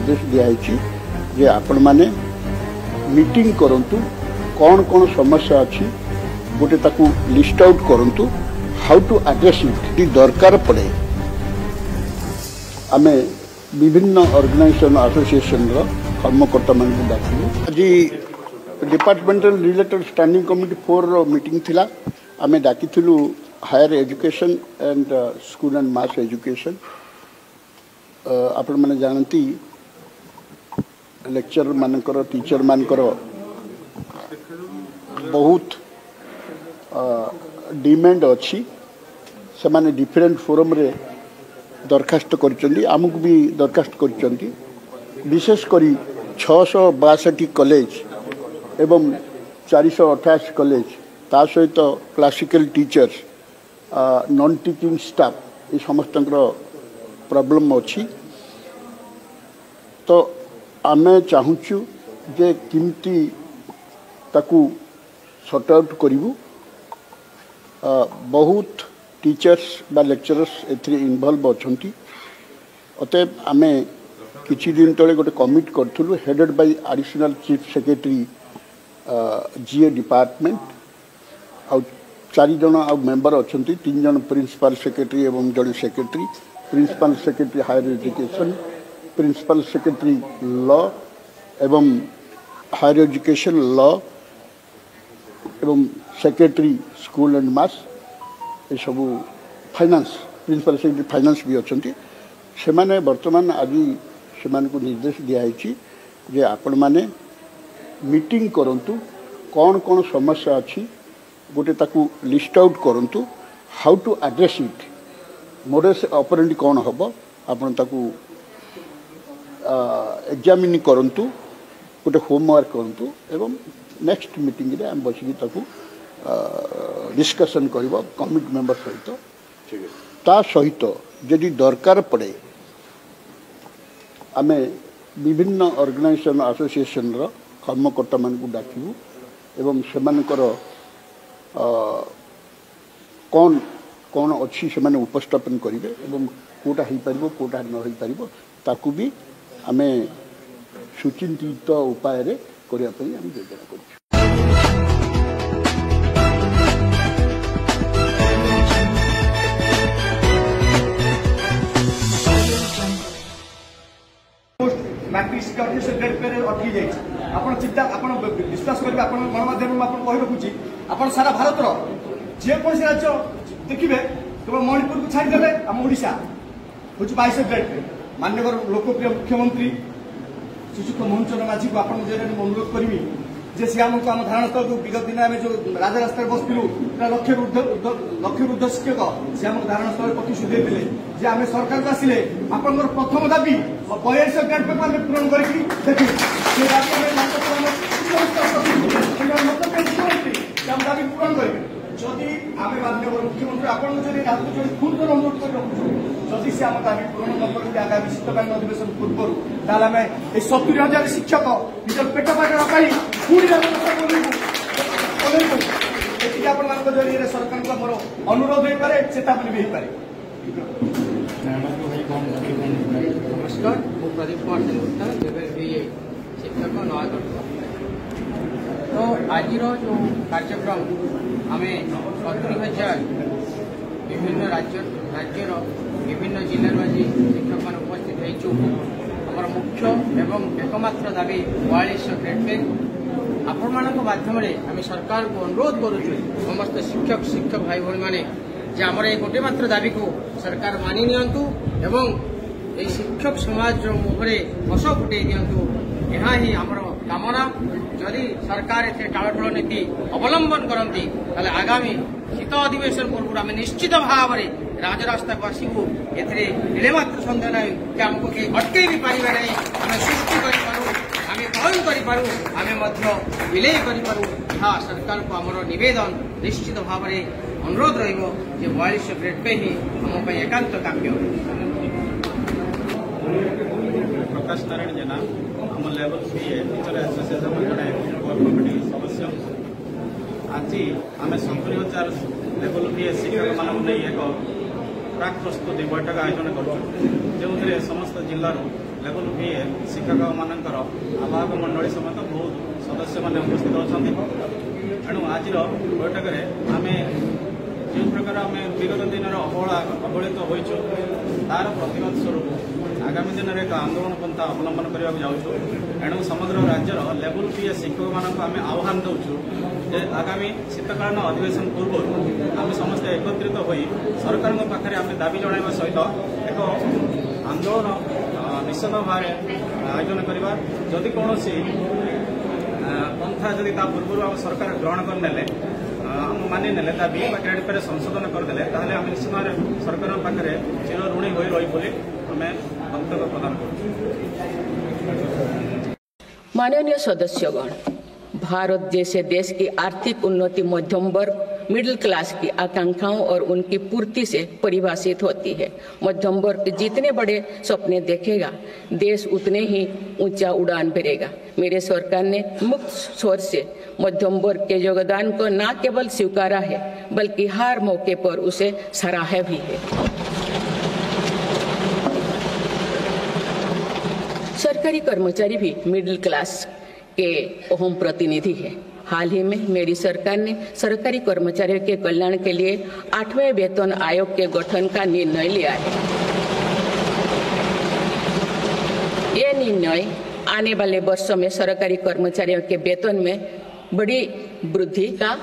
निर्देश दिखाई जे आपण माने मीटिंग करंतु कौन कौन समस्या अच्छी गोटे ताकू लिस्ट आउट करंतु हाउ टू एड्रेस इट दरकार पड़े आम विभिन्न ऑर्गेनाइजेशन एसोसिएशन कर्मकर्ता मान डाकू आज departmental related standing committee 4 meeting थिला आम डाकी higher education and school and mass education आपण माने जानती लेक्चर मानकर टीचर मानकर बहुत डिमांड अच्छी से माने डिफरेंट फोरम रे दरखास्त करचंदी आमुक भी दरखास्त करचंदी विशेष करी 662 कॉलेज एवं 428 कॉलेज ता सहित classical teachers non teaching staff ये समस्त प्रॉब्लम अच्छी तो आमे चाहूचु जे किमती ताकू सॉर्ट आउट करिवु बहुत टीचर्स बा लेक्चरर्स एथि इन्वॉल्व अछंती अतएव आमे किछि दिन तले गोटे कमिट करथुलु headed by additional chief secretary GA department आ 4 जन आ मेंबर अछंती 3 जन प्रिंसिपल सेक्रेटरी एवं जड़े secretary principal secretary higher education principal secretary law एवं हायर एजुकेशन लॉ एवं सेक्रेटरी स्कूल एंड मास ये सब फाइनेंस प्रिंसिपल सेक्रेटरी फाइनेंस भी अच्छा से माने वर्तमान आज से निर्देश दिखाई जे आपण माने मीटिंग करंतु कौन कौन समस्या अच्छी गोटे ताकू लिस्ट आउट करंतु how to address it modus operandi कौन हम आपण ताकू एग्जामिन करंतु गोटे होमवर्क करंतु एवं नेक्स्ट मीटिंग रे हम बसिकी ताकू डिस्कशन करबो कमिटी मेंबर सहित ता सहित यदि दरकार पड़े आमे विभिन्न ऑर्गेनाइजेशन एसोसिएशन रो कर्मकर्ता मान को डाकिबु एवं सेमानकर कौन कौन अच्छी से माने उपस्थापन करेंगे एवं कोटा हो पार कोटा न हो पार ताकू भी आमे सुचिंतित उपाय रे करिया पई हम योजना करू। मैट्रिक सिक्योरिटी से ग्रेड पे अटकी जाई आपण चिंता आपण विश्वास करबे आपण गणमाध्यम में आपण कहि रखुची आपण सारा भारत रो जे कोन से राज्य देखिबे केवल मणिपुर को छाड़ी देबे हम ओडिशा होची 22 ग्रेड पे माननीय लोकप्रिय मुख्यमंत्री शिशु मोहन चरण माझी को आपण जे अनुरोध करबी जे से हमको हम धारणा तो विगत दिन में जो राजा रास्ता बसलु लक्ष्य वृद्ध शिक्षक से हम धारणा स्थल प्रतिश्रुति देते जे आम सरकार को आसिले आपण प्रथम दाबी 42 ग्रेड पे पूरण करके देखी से दाबी पूरण करेंगे जदि आम माननीय मुख्यमंत्री आपण जो फुल कर अनुरोध कर रखुँ जदि से आम दाबी पूरण न करते आगामी शीतकालीन अधिवेशन पूर्व ताल आम 70,000 शिक्षक निज पेट पाटना पुणी आपण जरिए सरकार का मोर अनुरोध हो पारे चेतावनी भी हो पारे। नमस्कार मु प्रदीप कुमार शिक्षक नयागढ़ तो आज जो कार्यक्रम आम 70,000 विभिन्न राज्यर विभिन्न जिलार आज शिक्षक मान उपस्थित होमर मुख्य एवं एकमात्र दाबी 42 ग्रेड पे आपण माध्यम आम सरकार को अनुरोध करुचु समस्त शिक्षक भाई भाई मैंने जे आमर ये गोटे मात्र दाबी को सरकार मानि नियंतु एवं ये शिक्षक समाज मुहरे हस फुटे दिंतु यहाँ ही आमर कामना जदि सरकार ए टालटोल नीति अवलंबन करती आगामी शीत अधिवेशन पूर्व आम निश्चित भाव में राजरास्ता को आसबू एमात्र सन्देह ना कि आमको किए अटकई भी पारे ना आम सृष्टि करूँ आम विलय करूँ हाँ सरकार को आमर नवेदन निश्चित भाव में अनुरोध रो 42 ग्रेड पे ही आम एकांत काम्य। प्रकाश नारायण जेना आम लेवल टीचर एसोसिएशन कमिटी सदस्य आज आम 70,000 लेवल शिक्षक मान नहीं एक प्राक प्रस्तुति बैठक आयोजन करूँ जो समस्त जिलूर लेवल भी शिक्षक मानकर आवाहक मंडली समेत बहुत सदस्य मैंने उपस्थित अच्छा तेणु आज बैठक में आम जो प्रकार आम विगत दिन अवहेलित होइछु तार प्रतिवाद स्वरूप आगामी दिन में एक आंदोलन पंथा अवलंबन करने जाऊँ। एणु समग्र राज्यर लेवल पी शिक्षक मानक आम आह्वान दौचु जे आगामी शीतकालीन अधिवेशन पूर्व आम समस्त एकत्रित हो सरकार पाखे आम दाबी जणाइबा सहित एक आंदोलन निश्चित भाव आयोजन करवा। जदि कौन पंथा जदि पूर्व आम सरकार ग्रहण करने मानि ने बी क्रेडिट पर संशोधन करदे ताहले आम निश्चित भाव सरकार पाखे चिर ऋणी हो रही बोली आम वक्तव्य प्रदान कर। माननीय सदस्यगण, भारत जैसे देश की आर्थिक उन्नति मध्यम वर्ग मिडिल क्लास की आकांक्षाओं और उनकी पूर्ति से परिभाषित होती है। मध्यम वर्ग जितने बड़े सपने देखेगा, देश उतने ही ऊंचा उड़ान भरेगा। मेरे सरकार ने मुक्त स्वर से मध्यम वर्ग के योगदान को न केवल स्वीकारा है बल्कि हर मौके पर उसे सराहा भी है। सरकारी कर्मचारी भी मिडिल क्लास के अहम प्रतिनिधि है। हाल ही में मेरी सरकार ने सरकारी कर्मचारियों के कल्याण के लिए 8वें वेतन आयोग के गठन का निर्णय लिया है। ये निर्णय आने वाले वर्षों में सरकारी कर्मचारियों के वेतन में बड़ी वृद्धि का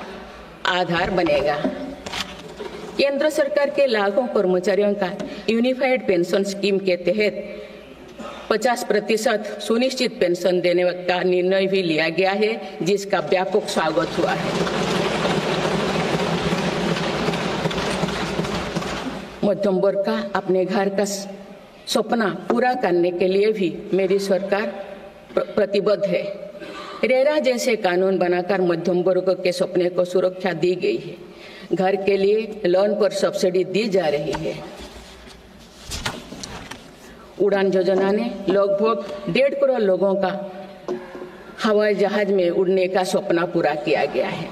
आधार बनेगा। केंद्र सरकार के लाखों कर्मचारियों का यूनिफाइड पेंशन स्कीम के तहत 50% सुनिश्चित पेंशन देने का निर्णय भी लिया गया है, जिसका व्यापक स्वागत हुआ है। मध्यम वर्ग का अपने घर का सपना पूरा करने के लिए भी मेरी सरकार प्रतिबद्ध है। रेरा जैसे कानून बनाकर मध्यम वर्ग के सपने को सुरक्षा दी गई है। घर के लिए लोन पर सब्सिडी दी जा रही है। उड़ान योजना ने लगभग 1.5 करोड़ लोगों का हवाई जहाज में उड़ने का सपना पूरा किया गया है।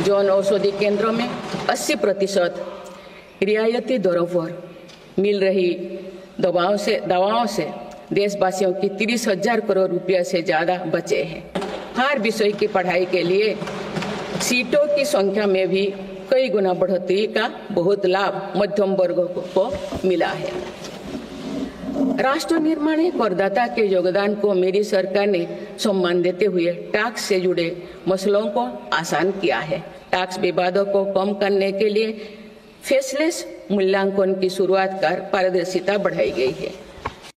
जन औषधि केंद्रों में 80% रियायती दरों पर मिल रही दवाओं से देशवासियों की 30,000 करोड़ रुपये से ज्यादा बचे हैं। हर विषय की पढ़ाई के लिए सीटों की संख्या में भी कई गुना बढ़ोतरी का बहुत लाभ मध्यम वर्ग को मिला है। राष्ट्र निर्माण में करदाता के योगदान को मेरी सरकार ने सम्मान देते हुए टैक्स से जुड़े मसलों को आसान किया है। टैक्स विवादों को कम करने के लिए फेसलेस मूल्यांकन की शुरुआत कर पारदर्शिता बढ़ाई गई है।